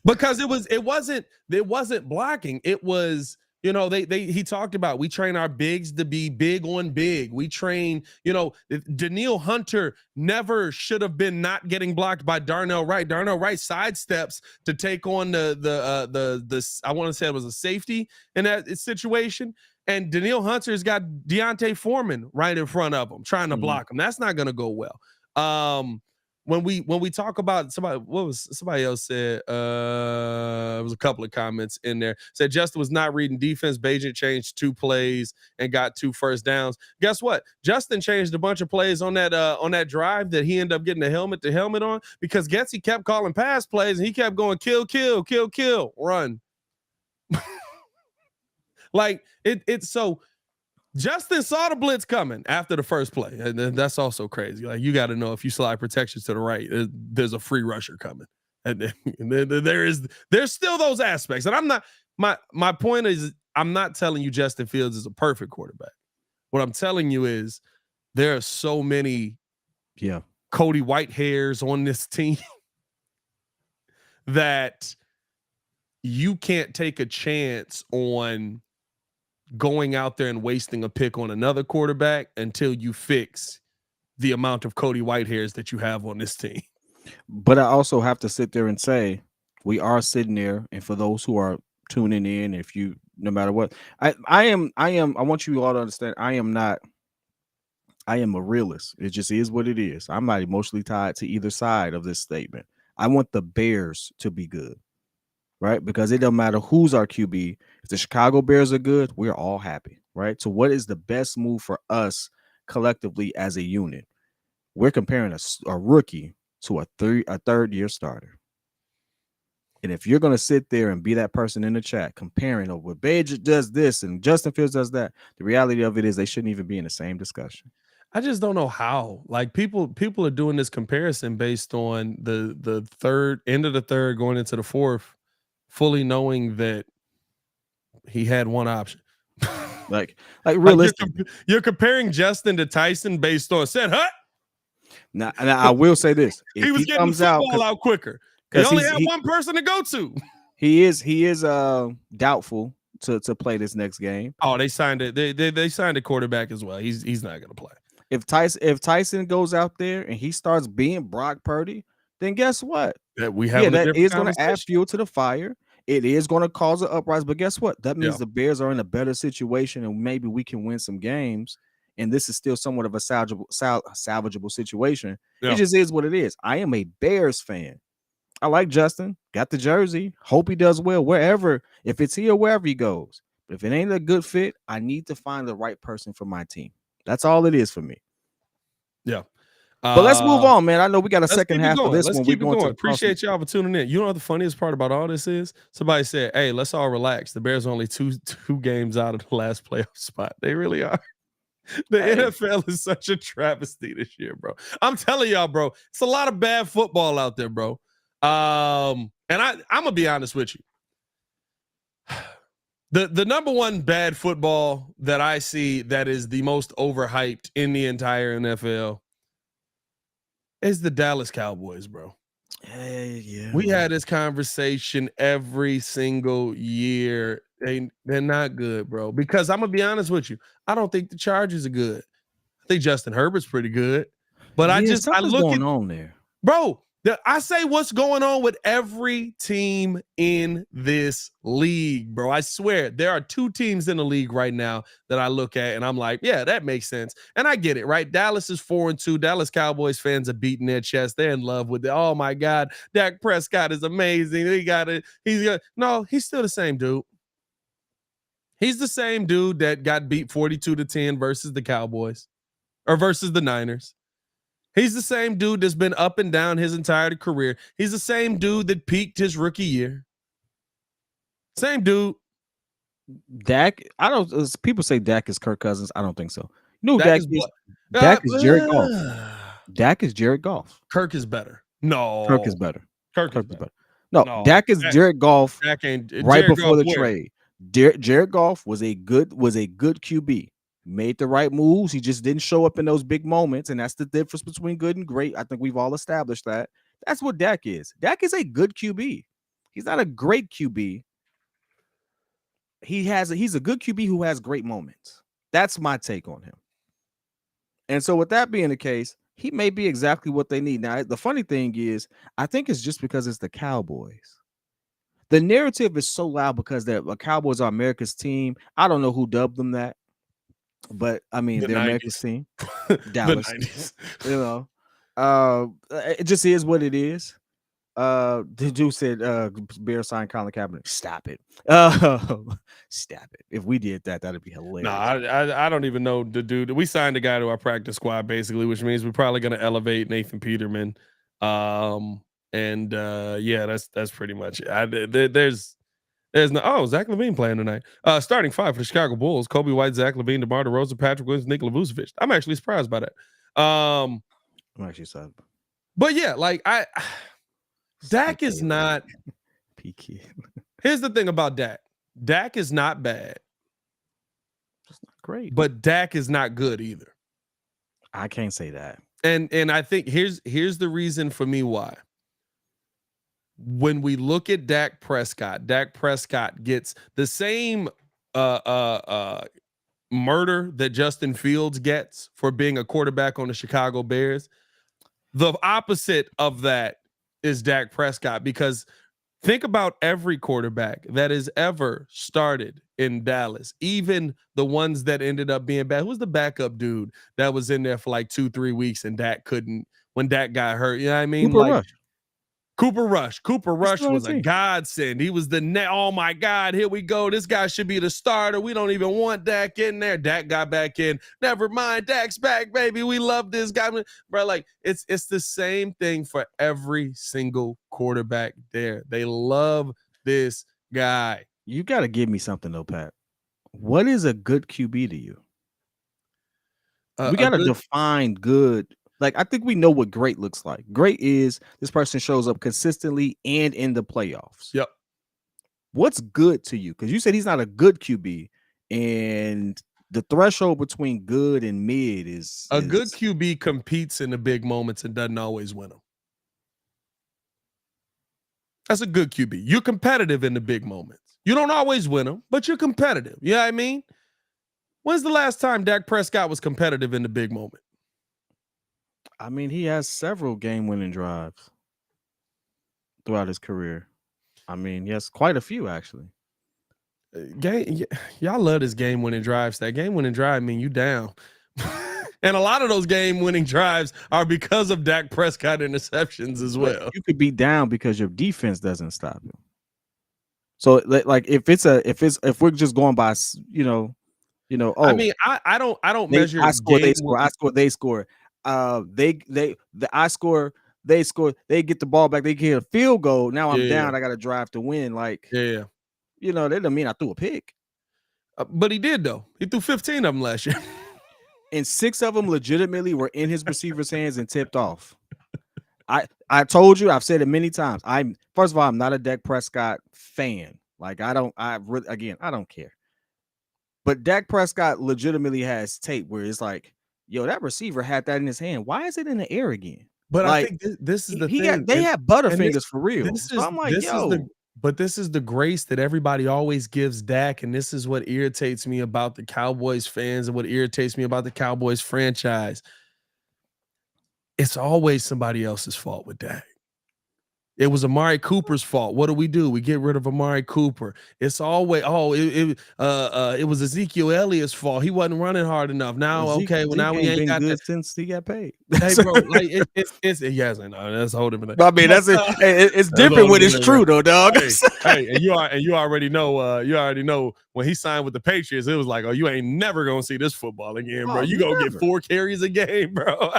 Because it wasn't blocking. It was, he talked about, we train our bigs to be big on big. We train, Daniil Hunter never should have been not getting blocked by Darnell Wright. Darnell Wright sidesteps to take on the I want to say it was a safety in that situation. And Daniil Hunter's got Deontay Foreman right in front of him trying to block him. That's not going to go well. When we talk about somebody else said, it was a couple of comments in there, said Justin was not reading defense. Bagent changed 2 plays and got 2 first downs. Guess what? Justin changed a bunch of plays on that drive that he ended up getting the helmet on, because Getsy kept calling pass plays and he kept going kill, run. Like it's so Justin saw the blitz coming after the first play, and that's also crazy. Like, you got to know, if you slide protection to the right, there's a free rusher coming, and there's still those aspects. And I'm not, my point is, I'm not telling you Justin Fields is a perfect quarterback. What I'm telling you is there are so many Cody White hairs on this team that you can't take a chance on going out there and wasting a pick on another quarterback until you fix the amount of Cody White hairs that you have on this team.
But I also have to sit there and say, we are sitting there, and for those who are tuning in, if you, no matter what, I want you all to understand, I am a realist. It just is what it is. I'm not emotionally tied to either side of this statement. I want the Bears to be good. Right? Because it doesn't matter who's our QB. If the Chicago Bears are good, we're all happy, right? So what is the best move for us collectively as a unit? We're comparing a rookie to a third-year starter. And if you're going to sit there and be that person in the chat comparing, oh, well, Beige does this and Justin Fields does that, the reality of it is they shouldn't even be in the same discussion.
I just don't know how. Like, people are doing this comparison based on the third, end of the third, going into the fourth, fully knowing that he had one option.
like realistic.
You're comparing Justin to Tyson based on said, huh?
Now I will say this: if
he was getting the football out quicker. He only had one person to go to.
He is doubtful to play this next game.
Oh, they signed it. They signed a quarterback as well. He's not going to play.
If Tyson goes out there and he starts being Brock Purdy, then guess what?
That
is going to add fuel to the fire. It is going to cause an uprising, but guess what? That means the Bears are in a better situation, and maybe we can win some games. And this is still somewhat of a salvageable situation. Yeah. It just is what it is. I am a Bears fan. I like Justin. Got the jersey. Hope he does well wherever. If it's here, wherever he goes. But if it ain't a good fit, I need to find the right person for my team. That's all it is for me.
Yeah.
But let's move on, man. I know we got a second half of this one.
We're going to appreciate y'all for tuning in. You know what the funniest part about all this is? Somebody said, hey, let's all relax. The Bears are only two games out of the last playoff spot. They really are. The NFL is such a travesty this year, bro. I'm telling y'all, bro, it's a lot of bad football out there, bro. And I'm going to be honest with you. The number one bad football that I see that is the most overhyped in the entire NFL is the Dallas Cowboys, bro.
Yeah.
We had this conversation every single year. They're not good, bro. Because I'm gonna be honest with you, I don't think the Chargers are good. I think Justin Herbert's pretty good, but I look
going on there,
bro. I say what's going on with every team in this league, bro. I swear there are 2 teams in the league right now that I look at and I'm like, yeah, that makes sense. And I get it, right? Dallas is 4-2. Dallas Cowboys fans are beating their chest. They're in love with it. Oh my God, Dak Prescott is amazing. No, he's still the same dude. He's the same dude that got beat 42-10 versus the Cowboys or versus the Niners. He's the same dude that's been up and down his entire career. He's the same dude that peaked his rookie year. Same dude.
Dak, people say Dak is Kirk Cousins. I don't think so. No, Dak is Jared Goff. Dak is Jared Goff.
Kirk is better. No.
Kirk is better.
Kirk is better.
No, Dak is Jared Goff right before the trade. Jared Goff was a good QB. Made the right moves. He just didn't show up in those big moments, and that's the difference between good and great. I think we've all established that. That's what Dak is. Dak is a good QB. He's not a great QB. He's a good QB who has great moments. That's my take on him. And so with that being the case, he may be exactly what they need. Now, the funny thing is, I think it's just because it's the Cowboys. The narrative is so loud because the Cowboys are America's team. I don't know who dubbed them that, but I mean, they're
90s.
America's team.
The
Dallas.
90s.
You know, it just is what it is. The dude said, Bear signed Colin Kaepernick. Stop it. Stop it. If we did that, that'd be hilarious.
No, I don't even know the dude. We signed a guy to our practice squad, basically, which means we're probably going to elevate Nathan Peterman. Yeah, that's pretty much it. There's no Zach LaVine playing tonight. Starting 5 for the Chicago Bulls: Kobe White, Zach LaVine, DeMar DeRozan, Patrick Williams, Nikola Vucevic. I'm actually surprised by that.
I'm actually sad.
But yeah, like Dak is not
P.Kidd.
Here's the thing about Dak. Dak is not bad.
It's not great.
But Dak is not good either.
I can't say that.
And I think here's the reason for me why. When we look at Dak Prescott gets the same murder that Justin Fields gets for being a quarterback on the Chicago Bears. The opposite of that is Dak Prescott, because think about every quarterback that has ever started in Dallas, even the ones that ended up being bad. Who was the backup dude that was in there for like 2-3 weeks and Dak couldn't, when Dak got hurt? You know what I mean? Cooper Rush was a godsend. He was oh my God, here we go. This guy should be the starter. We don't even want Dak in there. Dak got back in. Never mind, Dak's back, baby. We love this guy. Bro, like it's the same thing for every single quarterback there. They love this guy.
You got to give me something though, Pat. What is a good QB to you? We got to define good. Like, I think we know what great looks like. Great is this person shows up consistently and in the playoffs.
Yep.
What's good to you? Because you said he's not a good QB, and the threshold between good and mid is
good QB competes in the big moments and doesn't always win them. That's a good QB. You're competitive in the big moments. You don't always win them, but you're competitive. You know what I mean? When's the last time Dak Prescott was competitive in the big moment?
I mean, he has several game-winning drives throughout his career. I mean, he has quite a few, actually.
Y'all love this game-winning drives. That game-winning drive mean you down. And a lot of those game-winning drives are because of Dak Prescott interceptions as well.
You could be down because your defense doesn't stop you. So, like, if we're just going by, I mean,
I don't measure.
I score, they score. I score, they score. I score, they score, they get the ball back, they get a field goal. Now I'm down. I got to drive to win. Like, that doesn't mean I threw a pick.
But he did, though. He threw 15 of them last year.
And 6 of them legitimately were in his receiver's hands and tipped off. I told you, I've said it many times. First of all, I'm not a Dak Prescott fan. Like, I don't care. But Dak Prescott legitimately has tape where it's like, yo, that receiver had that in his hand. Why is it in the air again?
But
like,
I think this is the thing.
They have Butterfingers for real. So I'm like,
but this is the grace that everybody always gives Dak, and this is what irritates me about the Cowboys fans and what irritates me about the Cowboys franchise. It's always somebody else's fault with Dak. It was Amari Cooper's fault. What do? We get rid of Amari Cooper. It's always it was Ezekiel Elliott's fault. He wasn't running hard enough. Now, now we ain't got
good since he got paid.
Hey, bro, like yes, I know that's a whole different thing.
I mean, it's different when it's true though, dog.
Hey, and you already know when he signed with the Patriots, it was like, oh, you ain't never gonna see this football again, bro. You gonna get 4 carries a game, bro.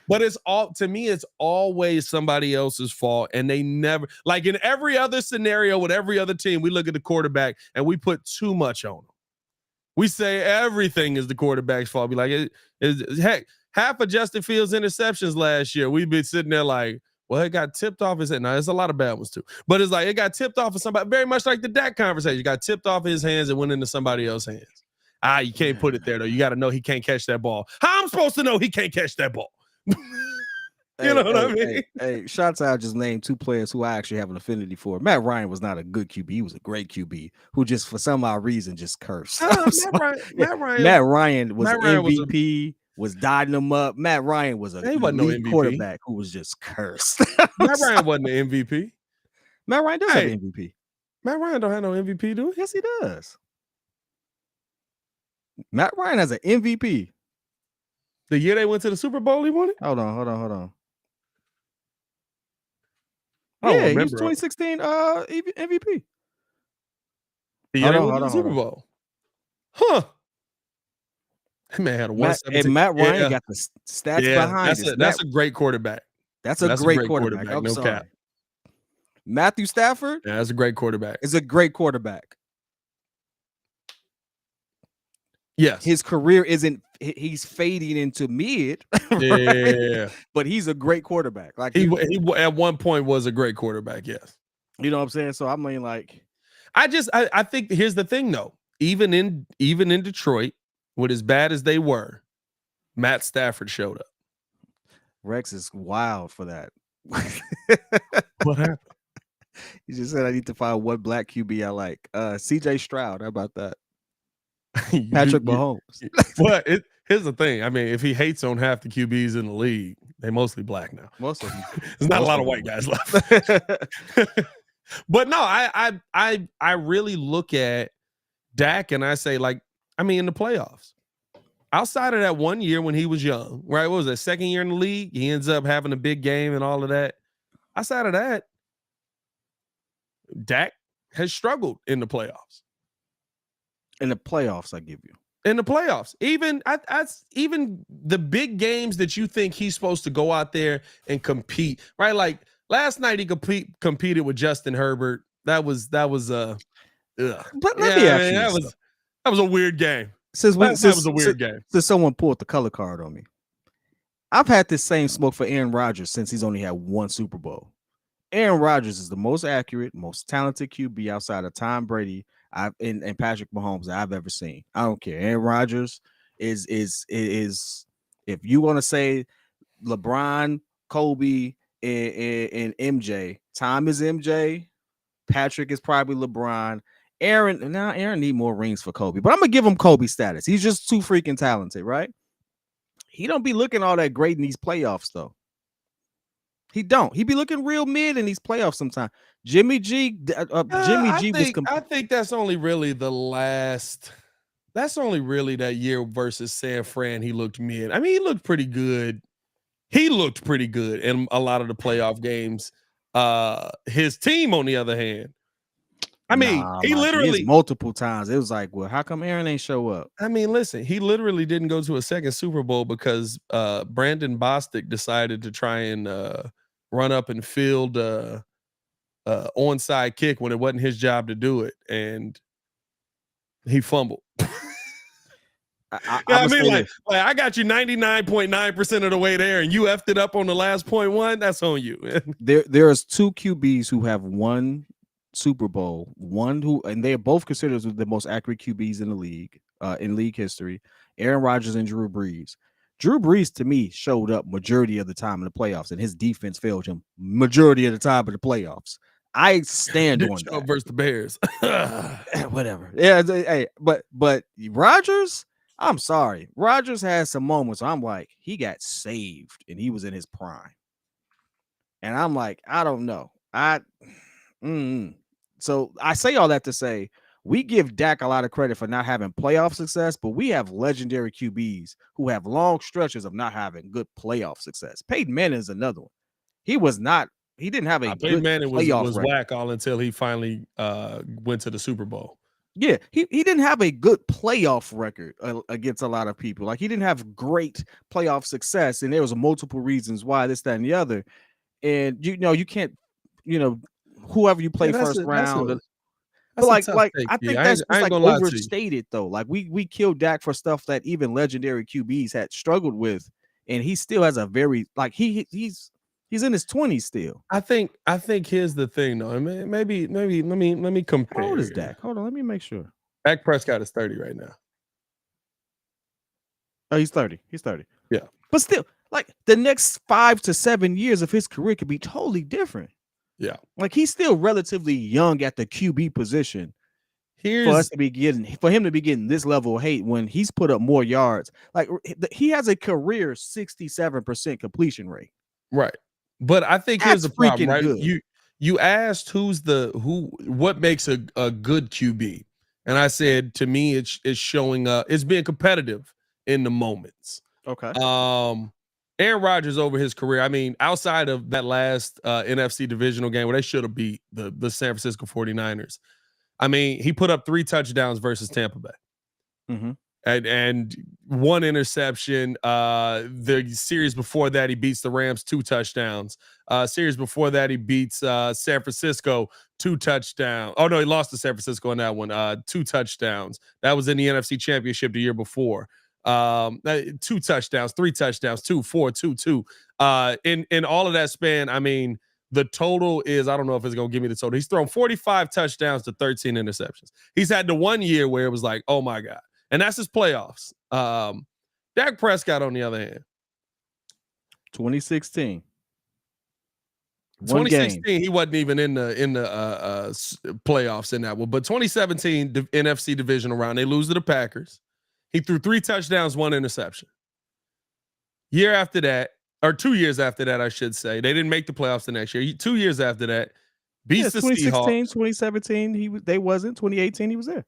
But it's always somebody else's fault. And they never, like in every other scenario with every other team, we look at the quarterback and we put too much on them. We say everything is the quarterback's fault. Be like, heck, half of Justin Fields' interceptions last year, we've been sitting there like, well, it got tipped off his hand. Now, there's a lot of bad ones too. But it's like, it got tipped off of somebody, very much like the Dak conversation. It got tipped off his hands and went into somebody else's hands. You can't put it there, though. You got to know he can't catch that ball. How am I supposed to know he can't catch that ball? You know what I mean?
Hey, shots out just named two players who I actually have an affinity for. Matt Ryan was not a good QB. He was a great QB who just for some odd reason just cursed.
Matt
Ryan was
Matt Ryan
MVP, was dotting them up. Matt Ryan was a
he wasn't no
elite
MVP.
quarterback who was just cursed.
Matt Ryan wasn't the MVP.
Matt Ryan does have MVP.
Matt Ryan don't have no MVP, do he?
Yes, he does. Matt Ryan has an MVP.
The year they went to the Super Bowl, he won it?
Hold on.
Yeah,
he was 2016 MVP.
The year they went to the Super Bowl. Huh. That man had a 117.
And Matt Ryan got the stats behind it.
That's a great quarterback.
That's a great quarterback. I'm
no
sorry.
cap.
Matthew Stafford?
Yeah, that's a great quarterback.
Is a great quarterback.
Yes.
His career he's fading into mid. Right?
Yeah.
But he's a great quarterback. Like
he at one point was a great quarterback, yes.
You know what I'm saying? So I mean, like,
I think here's the thing though. Even in Detroit, with as bad as they were, Matt Stafford showed up.
Rex is wild for that.
What happened?
He just said I need to find one black QB I like. CJ Stroud. How about that? Patrick Mahomes.
But here's the thing. I mean, if he hates on half the QBs in the league, they're mostly black now.
Most of them.
There's not a lot of white guys left. But no, I really look at Dak and I say, like, I mean, in the playoffs, outside of that 1 year when he was young, right? What was that, second year in the league? He ends up having a big game and all of that. Outside of that, Dak has struggled in the playoffs.
In the playoffs, I give you.
In the playoffs, even even the big games that you think he's supposed to go out there and compete, right? Like last night, he competed with Justin Herbert. That was
But let me ask you,
that was a weird game.
That
was a weird game.
Since someone pulled the color card on me, I've had this same smoke for Aaron Rodgers since he's only had one Super Bowl. Aaron Rodgers is the most accurate, most talented QB outside of Tom Brady and Patrick Mahomes that I've ever seen. I don't care. Aaron Rodgers is if you want to say LeBron, Kobe, and MJ, Tom is MJ, Patrick is probably LeBron. Aaron need more rings for Kobe, but I'm gonna give him Kobe status. He's just too freaking talented, right? He don't be looking all that great in these playoffs, though. He don't. He be looking real mid in these playoffs sometimes. I
think that's only really that's only really that year versus San Fran. He looked mid. I mean, he looked pretty good. He looked pretty good in a lot of the playoff games. His team, on the other hand, I mean, he literally
multiple times. It was like, well, how come Aaron ain't show up?
I mean, listen, he literally didn't go to a second Super Bowl because Brandon Bostic decided to try and run up and field onside kick when it wasn't his job to do it, and he fumbled. I mean, I got you 99.9% of the way there, and you effed it up on the last 0.1. That's on you.
There's two QBs who have won Super Bowl, and they are both considered the most accurate QBs in the league, in league history. Aaron Rodgers and Drew Brees. Drew Brees, to me, showed up majority of the time in the playoffs, and his defense failed him majority of the time in the playoffs. I stand on that.
Versus the Bears.
Whatever. Yeah, hey, but Rodgers, I'm sorry. Rodgers has some moments where I'm like, he got saved, and he was in his prime. And I'm like, I don't know. So I say all that to say, we give Dak a lot of credit for not having playoff success, but we have legendary QBs who have long stretches of not having good playoff success. Peyton Manning is another one. He didn't have a
Peyton
good
Manning was
record.
whack all until he finally went to the Super Bowl.
Yeah, he didn't have a good playoff record against a lot of people. Like, he didn't have great playoff success, and there was multiple reasons why, this, that, and the other. And you can't, whoever you play first round. But I think that's like overstated though. Like we killed Dak for stuff that even legendary QBs had struggled with, and he still has a very he's in his 20s still.
I think here's the thing though. I mean, maybe let me compare.
How old is Dak? Hold on, let me make sure.
Dak Prescott is 30 right now.
Oh, he's 30. He's 30.
Yeah,
but still, Like the next 5 to 7 years of his career could be totally different.
Yeah.
Like he's still relatively young at the QB position. For him to be getting this level of hate when he's put up more yards. Like he has a career 67% completion rate.
Right. But I think
That's
here's the problem,
freaking
right?
good.
You asked what makes a good QB. And I said to me, it's showing it's being competitive in the moments.
Okay.
Aaron Rodgers over his career, I mean, outside of that last NFC divisional game where they should have beat the San Francisco 49ers, I mean, he put up 3 touchdowns versus Tampa Bay.
Mm-hmm.
And 1 interception. The series before that, he beats the Rams 2 touchdowns. Series before that, he beats San Francisco 2 touchdowns. Oh no, he lost to San Francisco on that one. 2 touchdowns. That was in the NFC Championship the year before. 2 touchdowns, 3 touchdowns, 2, 4, 2, 2. In all of that span, I mean, the total is, I don't know if it's going to give me the total. He's thrown 45 touchdowns to 13 interceptions. He's had the 1 year where it was like, oh my God. And that's his playoffs. Dak Prescott, on the other hand,
2016.
2016, he wasn't even in the playoffs in that one. But 2017, the NFC divisional round, they lose to the Packers. He threw 3 touchdowns, 1 interception. Year after that, or 2 years after that, I should say, they didn't make the playoffs the next year. 2 years after that, beats the
2016,
Seahawks.
2017, they wasn't. 2018, he was there.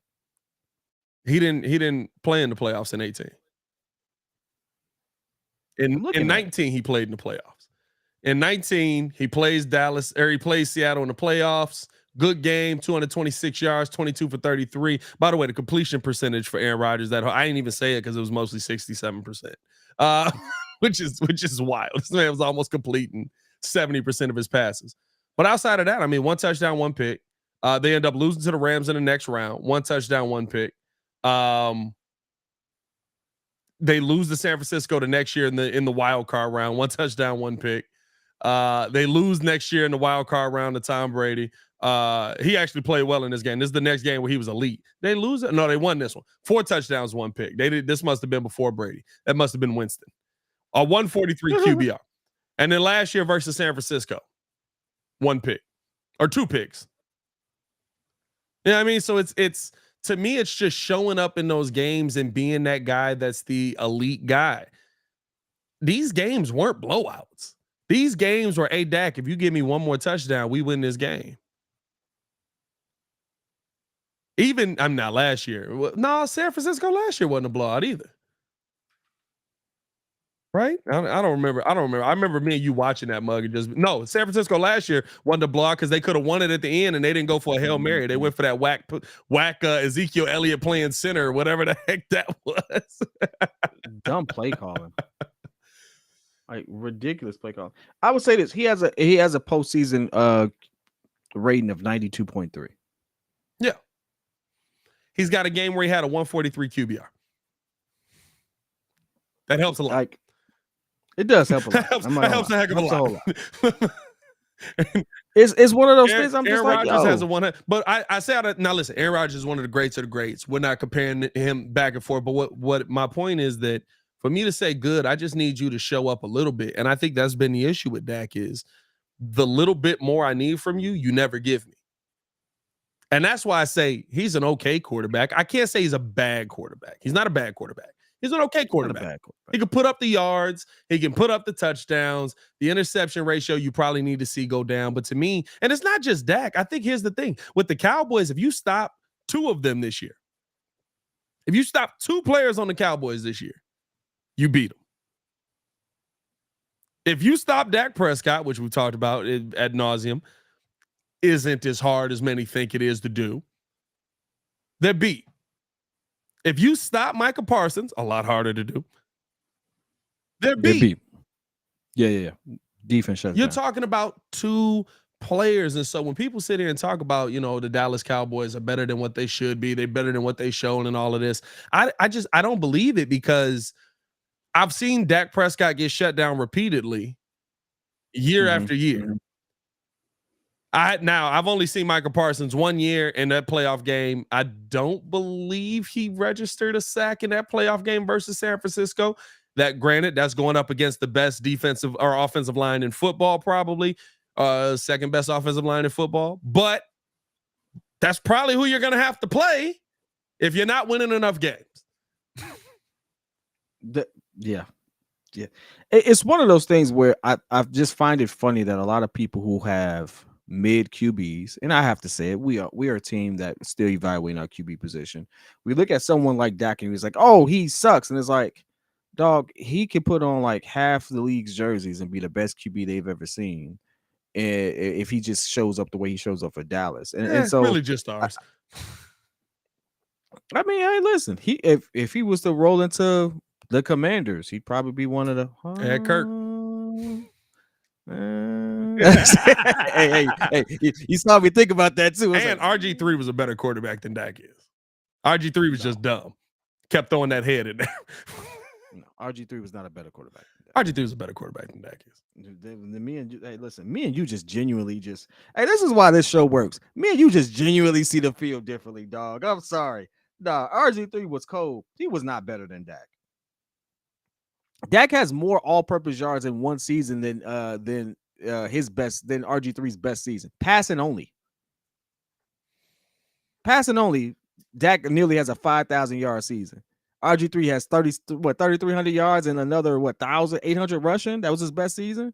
He didn't play in the playoffs in 18. In 19, he played in the playoffs. In 19, he plays Seattle in the playoffs. Good game, 226 yards, 22 for 33. By the way, the completion percentage for Aaron Rodgers, that I didn't even say it because it was mostly 67%. Which is wild. This man was almost completing 70% of his passes. But outside of that, I mean, 1 touchdown, 1 pick. They end up losing to the Rams in the next round. 1 touchdown, 1 pick. They lose to San Francisco the next year in the wild card round. 1 touchdown, 1 pick. They lose next year in the wild card round to Tom Brady. He actually played well in this game. This is the next game where he was elite. They lose it. No, they won this one. 4 touchdowns, 1 pick. This must have been before Brady. That must have been Winston. 143 QBR. And then last year versus San Francisco, 1 pick or 2 picks. Yeah, I mean, so it's to me, it's just showing up in those games and being that guy that's the elite guy. These games weren't blowouts. These games were, hey, Dak, if you give me 1 more touchdown, we win this game. I'm not last year. No, San Francisco last year wasn't a blowout either. Right? I don't remember. I remember me and you watching that mug and no, San Francisco last year wasn't a blowout because they could have won it at the end and they didn't go for a Hail Mary. They went for that whack Ezekiel Elliott playing center or whatever the heck that was.
Dumb play calling. Like ridiculous play calling. I would say this. He has a postseason rating of 92.3.
Yeah. He's got a game where he had a 143 QBR. That helps a lot.
Like, it does help a lot.
That helps a heck of a lot.
It's one of those things. I'm
Aaron
just like,
Rodgers has a 100. But I say that now. Listen, Aaron Rodgers is one of the greats of the greats. We're not comparing him back and forth. But what my point is that for me to say good, I just need you to show up a little bit. And I think that's been the issue with Dak is the little bit more I need from you, you never give me. And that's why I say he's an okay quarterback. I can't say he's a bad quarterback. He's not a bad quarterback. He's an okay quarterback. He can put up the yards. He can put up the touchdowns. The interception ratio you probably need to see go down. But to me, and it's not just Dak. I think here's the thing. With the Cowboys, if you stop 2 of them this year, if you stop 2 players on the Cowboys this year, you beat them. If you stop Dak Prescott, which we talked about ad nauseum, isn't as hard as many think it is to do, they're beat. If you stop Micah Parsons, a lot harder to do, they're beat.
Yeah. Defense shuts
You're
down. Talking
about 2 players. And so when people sit here and talk about, the Dallas Cowboys are better than what they should be, they're better than what they've shown and all of this, I don't believe it because I've seen Dak Prescott get shut down repeatedly year after year. I've only seen Micah Parsons 1 year in that playoff game. I don't believe he registered a sack in that playoff game versus San Francisco. That granted, that's going up against the best defensive or offensive line in football, probably second best offensive line in football. But that's probably who you're going to have to play if you're not winning enough games.
Yeah. It's one of those things where I just find it funny that a lot of people who have mid QBs, and I have to say it, we are a team that is still evaluating our QB position. We look at someone like Dak and he's like, oh, he sucks. And it's like, dog, he could put on like half the league's jerseys and be the best QB they've ever seen. And if he just shows up the way he shows up for Dallas. And so
really just ours.
I mean, hey, listen, if he was to roll into the Commanders, he'd probably be one of the
Kirk.
Hey, you saw me think about that too.
And like, RG3 was a better quarterback than Dak is. RG3 was just dumb. Kept throwing that head in there.
No, RG3 was not a better quarterback.
RG3 was a better quarterback than Dak is.
Me and you, hey, listen, me and you just genuinely hey, this is why this show works. Me and you just genuinely see the field differently, dog. I'm sorry. Nah, RG3 was cold. He was not better than Dak. Dak has more all-purpose yards in one season than RG3's best season. Passing only. Dak nearly has a 5,000 yard season. RG3 has 3,300 yards and another 1,800 rushing. That was his best season.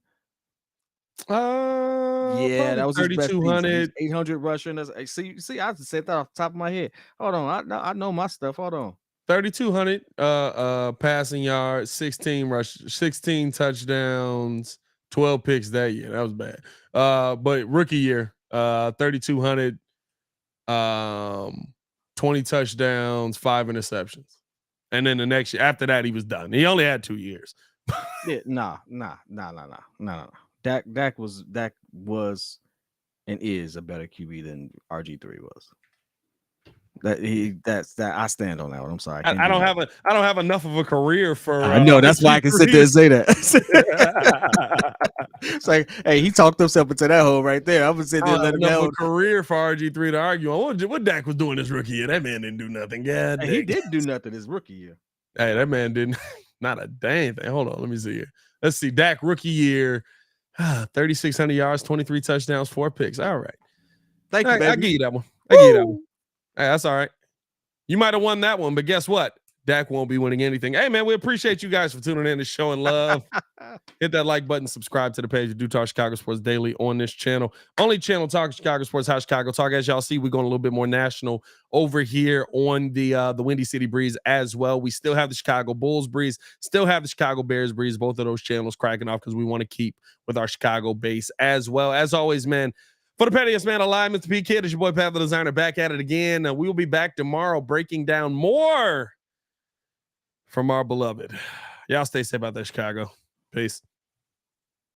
Yeah, that was 3,200, 800 rushing. See, I said that off the top of my head. Hold on, I know my stuff. Hold on.
3,200 passing yards, 16 touchdowns, 12 picks that year. That was bad. But rookie year, 3,200, 20 touchdowns, 5 interceptions. And then the next year after that, he was done. He only had 2 years.
Yeah, nah. Dak was and is a better QB than RG3 was. That's that. I stand on that one. I'm sorry.
I don't have enough of a career for.
I know that's why I can sit there and say that. It's like, hey, he talked himself into that hole right there. I'm gonna sit there and let him know.
A career for RG3 to argue on what Dak was doing his rookie year. That man didn't do nothing. Yeah,
he did do nothing his rookie year.
Hey, that man didn't. Not a dang thing. Hold on, let me see here. Let's see. Dak rookie year, 3,600 yards, 23 touchdowns, 4 picks. All right.
Thank you, baby.
I give you that one. Hey, that's all right. You might have won that one, but guess what? Dak won't be winning anything. Hey, man, we appreciate you guys for tuning in and showing love. Hit that like button, subscribe to the page. We do talk Chicago sports daily on this channel. Only channel talking Chicago sports, how Chicago talk. As y'all see, we're going a little bit more national over here on the Windy City Breeze as well. We still have the Chicago Bulls Breeze, still have the Chicago Bears Breeze. Both of those channels cracking off because we want to keep with our Chicago base as well. As always, man, for the pettiest man alive, Mr. P.Kidd, is your boy Pat the Designer back at it again. We will be back tomorrow breaking down more from our beloved. Y'all stay safe out there, Chicago. Peace.